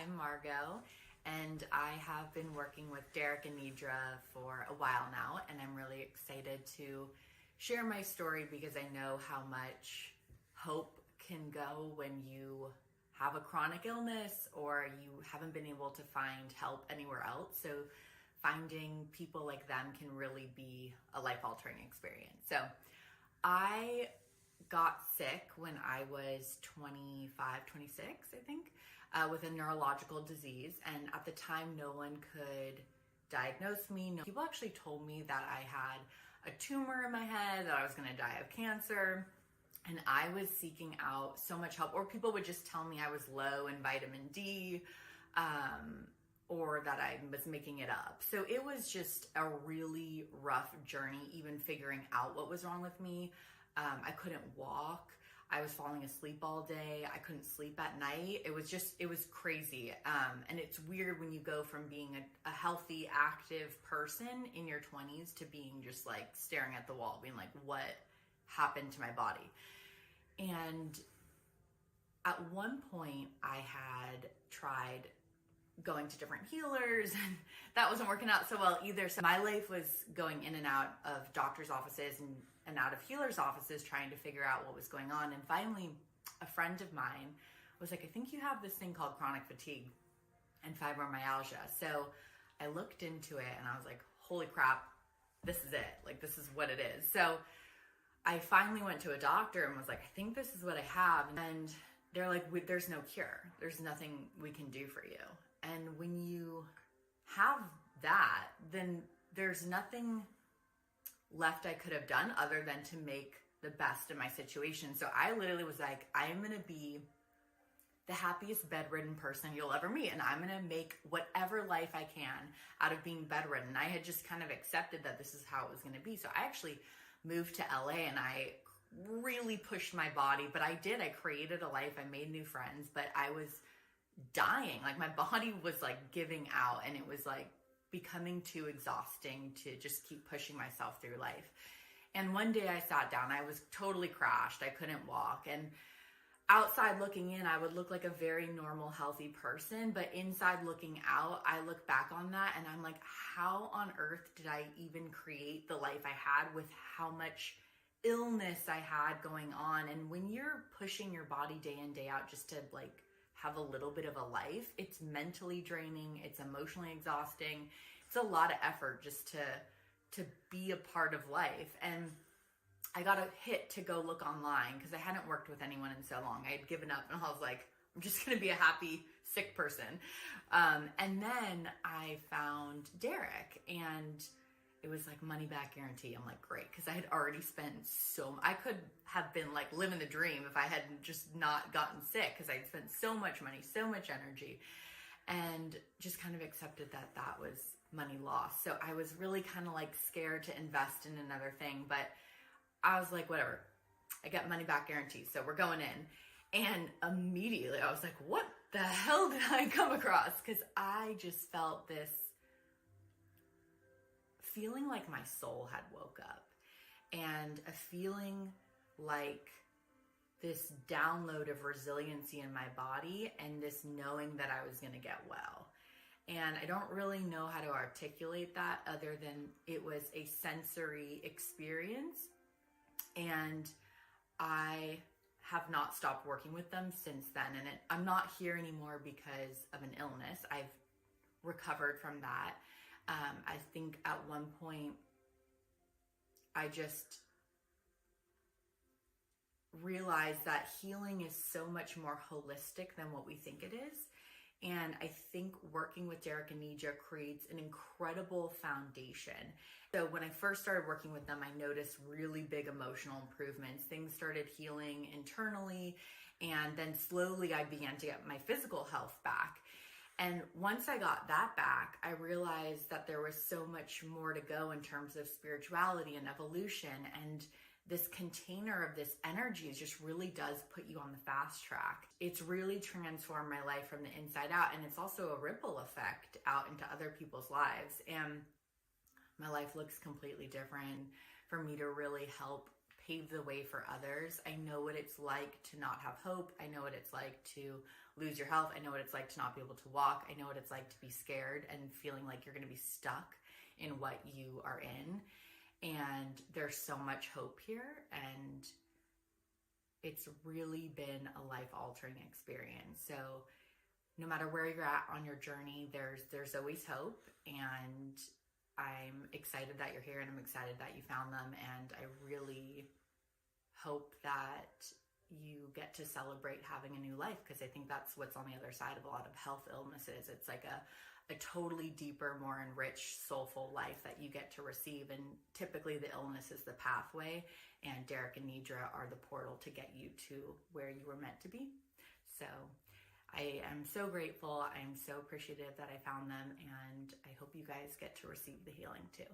I'm Margo, and I have been working with Daerick and Nedrra for a while now, and I'm really excited to share my story because I know how much hope can go when you have a chronic illness or you haven't been able to find help anywhere else. So finding people like them can really be a life-altering experience. So I got sick when I was 25, 26, I think, with a neurological disease. And at the time, no one could diagnose me. People actually told me that I had a tumor in my head, that I was going to die of cancer. And I was seeking out so much help, or people would just tell me I was low in vitamin D, or that I was making it up. So it was just a really rough journey, even figuring out what was wrong with me. I couldn't walk. I was falling asleep all day. I couldn't sleep at night. It was crazy. And it's weird when you go from being a healthy, active person in your 20s to being just like staring at the wall, being like, what happened to my body? And at one point I had tried going to different healers, and that wasn't working out so well either. So my life was going in and out of doctor's offices and out of healers' offices trying to figure out what was going on. And finally, a friend of mine was like, I think you have this thing called chronic fatigue and fibromyalgia. So I looked into it and I was like, holy crap, this is it. Like, this is what it is. So I finally went to a doctor and was like, I think this is what I have. And they're like, there's no cure. There's nothing we can do for you. And when you have that, then there's nothing left I could have done other than to make the best of my situation. So I literally was like, I am going to be the happiest bedridden person you'll ever meet. And I'm going to make whatever life I can out of being bedridden. I had just kind of accepted that this is how it was going to be. So I actually moved to LA and I really pushed my body, but I created a life. I made new friends, but I was dying. Like, my body was like giving out, and it was like becoming too exhausting to just keep pushing myself through life. And one day I sat down, I was totally crashed. I couldn't walk. And outside looking in, I would look like a very normal, healthy person. But inside looking out, I look back on that and I'm like, how on earth did I even create the life I had with how much illness I had going on? And when you're pushing your body day in, day out just to like have a little bit of a life, it's mentally draining, it's emotionally exhausting. It's a lot of effort just to be a part of life. And I got a hit to go look online because I hadn't worked with anyone in so long. I had given up and I was like, I'm just going to be a happy, sick person. And then I found Daerick, and it was like money back guarantee. I'm like, great. Because I had already spent I could have been like living the dream if I had just not gotten sick, because I had spent so much money, so much energy, and just kind of accepted that that was money lost. So I was really kind of like scared to invest in another thing, but I was like, whatever, I got money back guarantee. So we're going in. And immediately I was like, what the hell did I come across? Because I just felt this feeling like my soul had woke up, and a feeling like this download of resiliency in my body, and this knowing that I was going to get well. And I don't really know how to articulate that other than it was a sensory experience. And I have not stopped working with them since then. And I'm not here anymore because of an illness. I've recovered from that. I think at one point I just realized that healing is so much more holistic than what we think it is. And I think working with Daerick and Nedrra creates an incredible foundation. So when I first started working with them, I noticed really big emotional improvements. Things started healing internally, and then slowly I began to get my physical health back. And once I got that back, I realized that there was so much more to go in terms of spirituality and evolution. And this container of this energy just really does put you on the fast track. It's really transformed my life from the inside out. And it's also a ripple effect out into other people's lives. And my life looks completely different. For me to really help pave the way for others. I know what it's like to not have hope. I know what it's like to lose your health. I know what it's like to not be able to walk. I know what it's like to be scared and feeling like you're going to be stuck in what you are in. And there's so much hope here, and it's really been a life-altering experience. So no matter where you're at on your journey, there's always hope, and I'm excited that you're here, and I'm excited that you found them, and I really hope that you get to celebrate having a new life, because I think that's what's on the other side of a lot of health illnesses. It's like a totally deeper, more enriched, soulful life that you get to receive, and typically the illness is the pathway, and Daerick and Nedrra are the portal to get you to where you were meant to be. So I am so grateful. I am so appreciative that I found them, and I hope you guys get to receive the healing too.